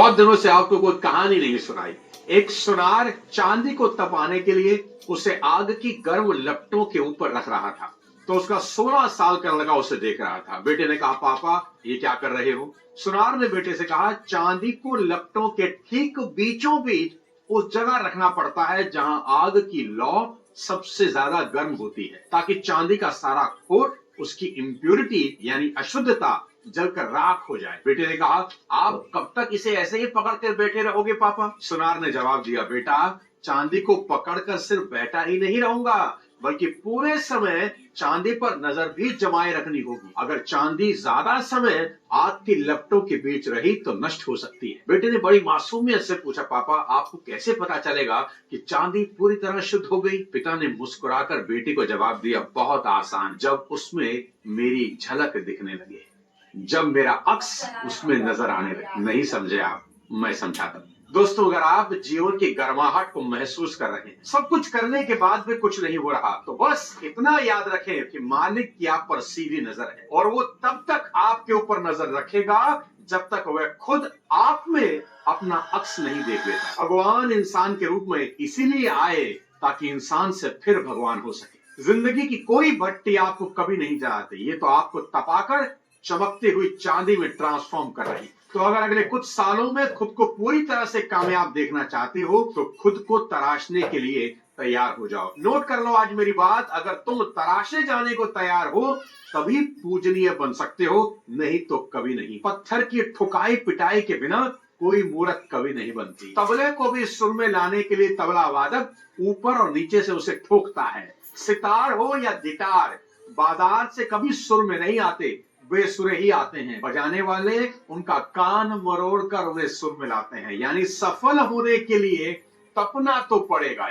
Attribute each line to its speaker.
Speaker 1: बहुत दिनों से आपको कोई कहानी नहीं सुनाई। एक सुनार चांदी को तपाने के लिए उसे आग की गर्म लपटों के ऊपर रख रहा था। तो उसका 16 साल का लड़का उसे देख रहा था। बेटे ने कहा, पापा ये क्या कर रहे हो? सुनार ने बेटे से कहा, चांदी को लपटों के ठीक बीचों बीच उस जगह रखना पड़ता है जहां आग की लौ सबसे ज्यादा गर्म होती है, ताकि चांदी का सारा खोट, उसकी इम्प्योरिटी यानी अशुद्धता जलकर राख हो जाए। बेटे ने कहा, आप कब तक इसे ऐसे ही पकड़ कर बैठे रहोगे पापा? सुनार ने जवाब दिया, बेटा चांदी को पकड़कर सिर्फ बैठा ही नहीं रहूंगा, बल्कि पूरे समय चांदी पर नजर भी जमाए रखनी होगी। अगर चांदी ज्यादा समय आग की लपटों के बीच रही तो नष्ट हो सकती है। बेटे ने बड़ी मासूमियत से पूछा, पापा आपको कैसे पता चलेगा कि चांदी पूरी तरह शुद्ध हो गई? पिता ने मुस्कुराकर बेटे को जवाब दिया, बहुत आसान, जब उसमें मेरी झलक दिखने लगे, जब मेरा अक्स उसमें नजर आने लगे। नहीं समझे आप? मैं समझाता हूं। दोस्तों, अगर आप जीवन की गर्माहट को महसूस कर रहे हैं, सब कुछ करने के बाद भी कुछ नहीं हो रहा, तो बस इतना याद रखें कि मालिक की आप पर सीधी नजर है, और वो तब तक आपके ऊपर नजर रखेगा जब तक वह खुद आप में अपना अक्स नहीं देख लेता। भगवान इंसान के रूप में इसीलिए आए ताकि इंसान से फिर भगवान हो सके। जिंदगी की कोई भट्टी आपको कभी नहीं जलाती, ये तो आपको तपाकर चमकती हुई चांदी में ट्रांसफॉर्म कर रही। तो अगर अगले कुछ सालों में खुद को पूरी तरह से कामयाब देखना चाहते हो तो खुद को तराशने के लिए तैयार हो जाओ। नोट कर लो आज मेरी बात, अगर तुम तराशे जाने को तैयार हो तभी पूजनीय बन सकते हो, नहीं तो कभी नहीं। पत्थर की ठुकाई पिटाई के बिना कोई मूर्त कभी नहीं बनती। तबले को भी सुर में लाने के लिए तबला वादक ऊपर और नीचे से उसे ठोकता है। सितार हो या गिटार, बाजार से कभी सुर में नहीं आते, बेसुरे ही आते हैं। बजाने वाले उनका कान मरोड़ कर उन्हें सुर में लाते हैं। यानी सफल होने के लिए तपना तो पड़ेगा।